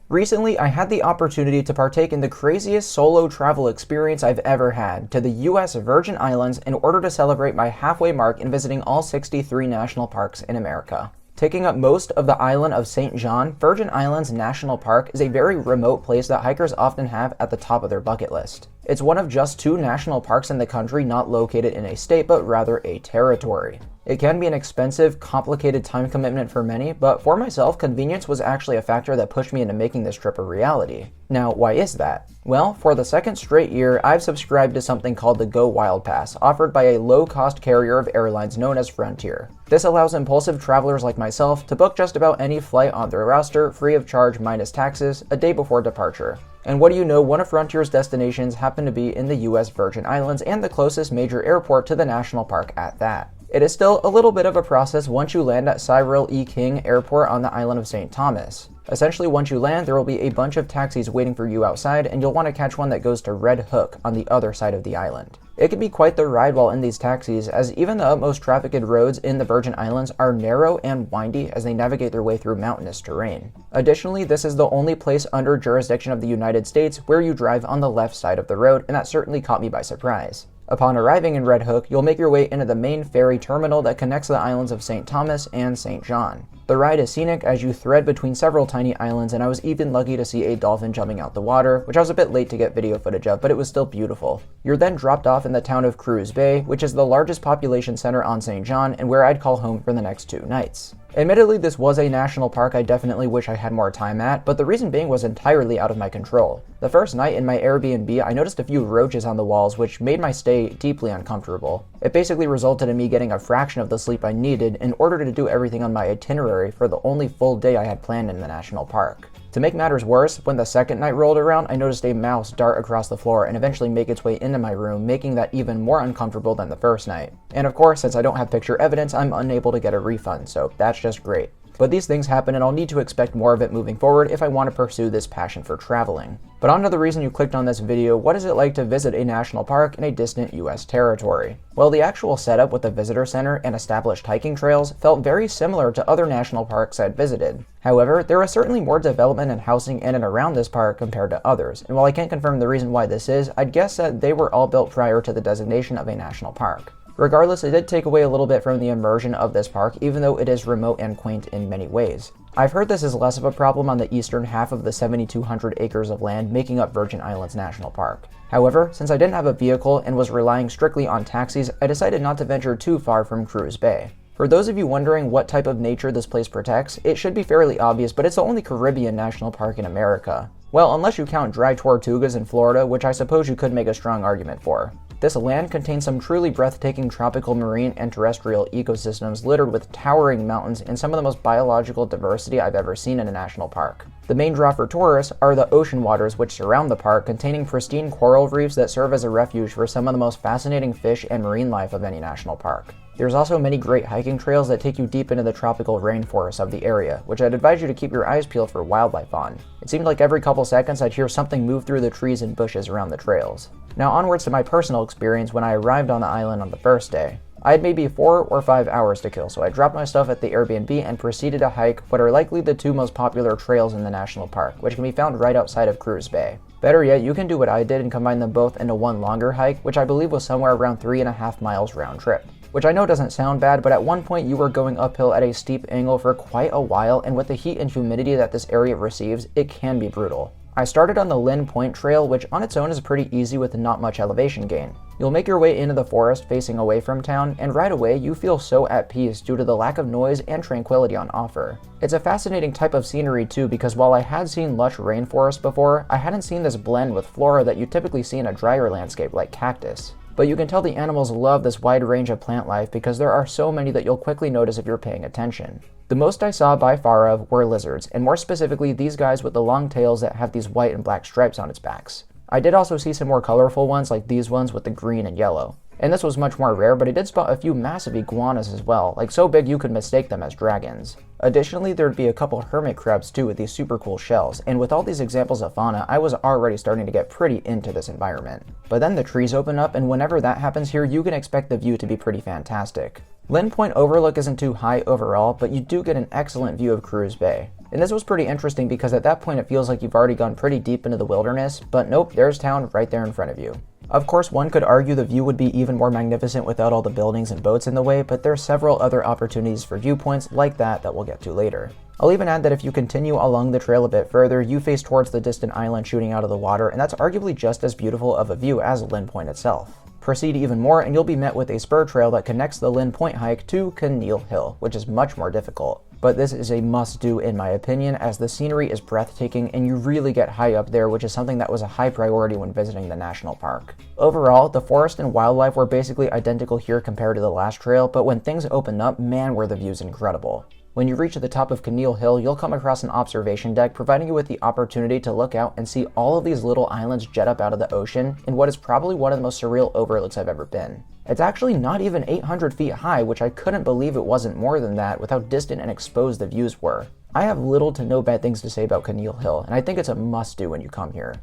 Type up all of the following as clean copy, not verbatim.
Recently, I had the opportunity to partake in the craziest solo travel experience I've ever had to the US Virgin Islands in order to celebrate my halfway mark in visiting all 63 national parks in America. Taking up most of the island of St. John, Virgin Islands National Park is a very remote place that hikers often have at the top of their bucket list. It's one of just 2 national parks in the country not located in a state, but rather a territory. It can be an expensive, complicated time commitment for many, but for myself, convenience was actually a factor that pushed me into making this trip a reality. Now, why is that? Well, for the second straight year, I've subscribed to something called the Go Wild Pass, offered by a low-cost carrier of airlines known as Frontier. This allows impulsive travelers like myself to book just about any flight on their roster, free of charge minus taxes, a day before departure. And what do you know, one of Frontier's destinations happened to be in the US Virgin Islands and the closest major airport to the national park at that. It is still a little bit of a process once you land at Cyril E. King Airport on the island of St. Thomas. Essentially, once you land, there will be a bunch of taxis waiting for you outside, and you'll want to catch one that goes to Red Hook on the other side of the island. It can be quite the ride while in these taxis, as even the utmost trafficked roads in the Virgin Islands are narrow and windy as they navigate their way through mountainous terrain. Additionally, this is the only place under jurisdiction of the United States where you drive on the left side of the road, and that certainly caught me by surprise. Upon arriving in Red Hook, you'll make your way into the main ferry terminal that connects the islands of St. Thomas and St. John. The ride is scenic as you thread between several tiny islands, and I was even lucky to see a dolphin jumping out the water, which I was a bit late to get video footage of, but it was still beautiful. You're then dropped off in the town of Cruz Bay, which is the largest population center on St. John and where I'd call home for the next 2 nights. Admittedly, this was a national park I definitely wish I had more time at, but the reason being was entirely out of my control. The first night in my Airbnb, I noticed a few roaches on the walls, which made my stay deeply uncomfortable. It basically resulted in me getting a fraction of the sleep I needed in order to do everything on my itinerary for the only full day I had planned in the national park. To make matters worse, when the second night rolled around, I noticed a mouse dart across the floor and eventually make its way into my room, making that even more uncomfortable than the first night. And of course, since I don't have picture evidence, I'm unable to get a refund, so that's just great. But these things happen, and I'll need to expect more of it moving forward if I want to pursue this passion for traveling. But on to the reason you clicked on this video: what is it like to visit a national park in a distant US territory? Well, the actual setup with the visitor center and established hiking trails felt very similar to other national parks I'd visited. However, there was certainly more development and housing in and around this park compared to others, and while I can't confirm the reason why this is, I'd guess that they were all built prior to the designation of a national park. Regardless, it did take away a little bit from the immersion of this park, even though it is remote and quaint in many ways. I've heard this is less of a problem on the eastern half of the 7,200 acres of land making up Virgin Islands National Park. However, since I didn't have a vehicle and was relying strictly on taxis, I decided not to venture too far from Cruz Bay. For those of you wondering what type of nature this place protects, it should be fairly obvious, but it's the only Caribbean national park in America. Well, unless you count dry tortugas in Florida, which I suppose you could make a strong argument for. This land contains some truly breathtaking tropical marine and terrestrial ecosystems littered with towering mountains and some of the most biological diversity I've ever seen in a national park. The main draw for tourists are the ocean waters which surround the park, containing pristine coral reefs that serve as a refuge for some of the most fascinating fish and marine life of any national park. There's also many great hiking trails that take you deep into the tropical rainforests of the area, which I'd advise you to keep your eyes peeled for wildlife on. It seemed like every couple seconds I'd hear something move through the trees and bushes around the trails. Now onwards to my personal experience when I arrived on the island on the first day. I had maybe 4 or 5 hours to kill, so I dropped my stuff at the Airbnb and proceeded to hike what are likely the 2 most popular trails in the national park, which can be found right outside of Cruz Bay. Better yet, you can do what I did and combine them both into one longer hike, which I believe was somewhere around 3.5 miles round trip. Which I know doesn't sound bad, but at one point you were going uphill at a steep angle for quite a while, and with the heat and humidity that this area receives, it can be brutal. I started on the Lynn Point Trail, which on its own is pretty easy with not much elevation gain. You'll make your way into the forest facing away from town, and right away you feel so at peace due to the lack of noise and tranquility on offer. It's a fascinating type of scenery too, because while I had seen lush rainforest before, I hadn't seen this blend with flora that you typically see in a drier landscape like cactus. But you can tell the animals love this wide range of plant life because there are so many that you'll quickly notice if you're paying attention. The most I saw by far of were lizards, and more specifically these guys with the long tails that have these white and black stripes on its backs. I did also see some more colorful ones like these ones with the green and yellow. And this was much more rare, but I did spot a few massive iguanas as well, like so big you could mistake them as dragons. Additionally, there'd be a couple hermit crabs too with these super cool shells, and with all these examples of fauna, I was already starting to get pretty into this environment. But then the trees open up, and whenever that happens here, you can expect the view to be pretty fantastic. Lynn Point overlook isn't too high overall, but you do get an excellent view of Cruz Bay. And this was pretty interesting because at that point it feels like you've already gone pretty deep into the wilderness, but nope, there's town right there in front of you. Of course, one could argue the view would be even more magnificent without all the buildings and boats in the way, but there are several other opportunities for viewpoints like that we'll get to later. I'll even add that if you continue along the trail a bit further, you face towards the distant island shooting out of the water, and that's arguably just as beautiful of a view as Lynn Point itself. Proceed even more and you'll be met with a spur trail that connects the Lynn Point hike to Caneel Hill, which is much more difficult. But this is a must-do in my opinion, as the scenery is breathtaking and you really get high up there, which is something that was a high priority when visiting the national park. Overall, the forest and wildlife were basically identical here compared to the last trail, but when things open up, man were the views incredible. When you reach the top of Caneel Hill, you'll come across an observation deck providing you with the opportunity to look out and see all of these little islands jet up out of the ocean in what is probably one of the most surreal overlooks I've ever been. It's actually not even 800 feet high, which I couldn't believe it wasn't more than that with how distant and exposed the views were. I have little to no bad things to say about Caneel Hill, and I think it's a must-do when you come here.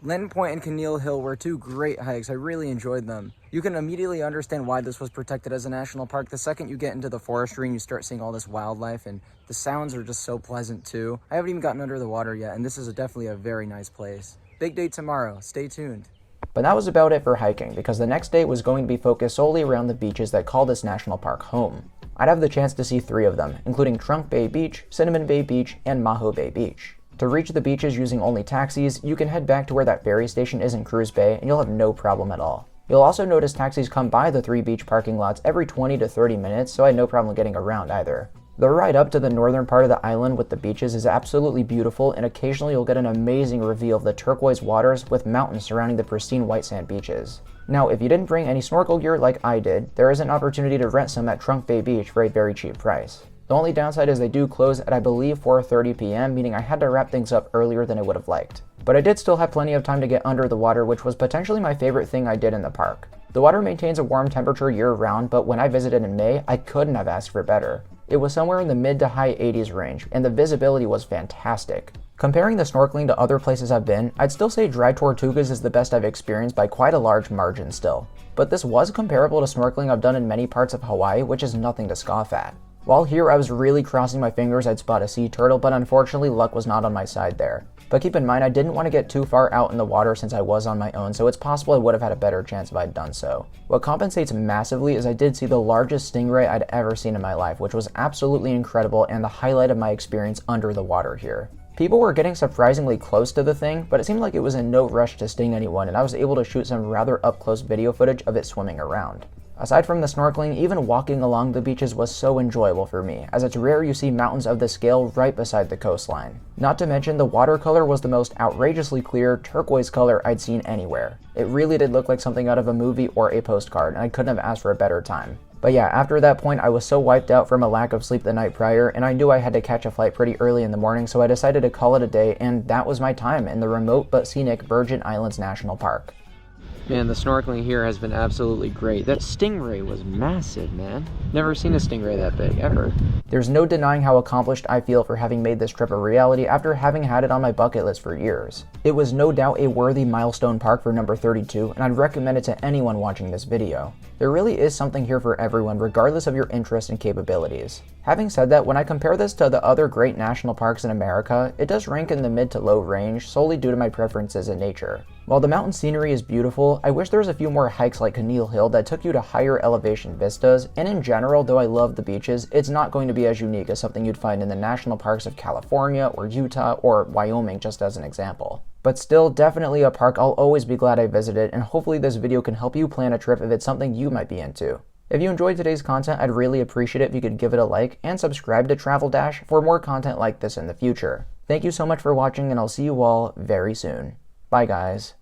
Lynn Point and Caneel Hill were two great hikes. I really enjoyed them. You can immediately understand why this was protected as a national park the second you get into the forestry and you start seeing all this wildlife, and the sounds are just so pleasant too. I haven't even gotten under the water yet, and this is definitely a very nice place. Big day tomorrow. Stay tuned. But that was about it for hiking, because the next day was going to be focused solely around the beaches that call this national park home. I'd have the chance to see 3 of them, including Trunk Bay Beach, Cinnamon Bay Beach, and Maho Bay Beach. To reach the beaches using only taxis, you can head back to where that ferry station is in Cruz Bay and you'll have no problem at all. You'll also notice taxis come by the 3 beach parking lots every 20 to 30 minutes, so I had no problem getting around either. The ride up to the northern part of the island with the beaches is absolutely beautiful, and occasionally you'll get an amazing reveal of the turquoise waters with mountains surrounding the pristine white sand beaches. Now, if you didn't bring any snorkel gear like I did, there is an opportunity to rent some at Trunk Bay Beach for a very cheap price. The only downside is they do close at I believe 4:30 p.m, meaning I had to wrap things up earlier than I would have liked. But I did still have plenty of time to get under the water, which was potentially my favorite thing I did in the park. The water maintains a warm temperature year-round, but when I visited in May, I couldn't have asked for better. It was somewhere in the mid to high 80s range, and the visibility was fantastic. Comparing the snorkeling to other places I've been, I'd still say Dry Tortugas is the best I've experienced by quite a large margin still. But this was comparable to snorkeling I've done in many parts of Hawaii, which is nothing to scoff at. While here, I was really crossing my fingers I'd spot a sea turtle, but unfortunately luck was not on my side there. But keep in mind, I didn't want to get too far out in the water since I was on my own, so it's possible I would have had a better chance if I'd done so. What compensates massively is I did see the largest stingray I'd ever seen in my life, which was absolutely incredible and the highlight of my experience under the water here. People were getting surprisingly close to the thing, but it seemed like it was in no rush to sting anyone, and I was able to shoot some rather up-close video footage of it swimming around. Aside from the snorkeling, even walking along the beaches was so enjoyable for me, as it's rare you see mountains of this scale right beside the coastline. Not to mention, the watercolor was the most outrageously clear turquoise color I'd seen anywhere. It really did look like something out of a movie or a postcard, and I couldn't have asked for a better time. But yeah, after that point I was so wiped out from a lack of sleep the night prior, and I knew I had to catch a flight pretty early in the morning, so I decided to call it a day, and that was my time in the remote but scenic Virgin Islands National Park. Man, the snorkeling here has been absolutely great. That stingray was massive, man. Never seen a stingray that big, ever. There's no denying how accomplished I feel for having made this trip a reality after having had it on my bucket list for years. It was no doubt a worthy milestone park for number 32, and I'd recommend it to anyone watching this video. There really is something here for everyone, regardless of your interests and capabilities. Having said that, when I compare this to the other great national parks in America, it does rank in the mid to low range, solely due to my preferences in nature. While the mountain scenery is beautiful, I wish there was a few more hikes like Caneel Hill that took you to higher elevation vistas, and in general, though I love the beaches, it's not going to be as unique as something you'd find in the national parks of California or Utah or Wyoming, just as an example. But still, definitely a park I'll always be glad I visited, and hopefully this video can help you plan a trip if it's something you might be into. If you enjoyed today's content, I'd really appreciate it if you could give it a like and subscribe to Travel Dash for more content like this in the future. Thank you so much for watching, and I'll see you all very soon. Bye guys.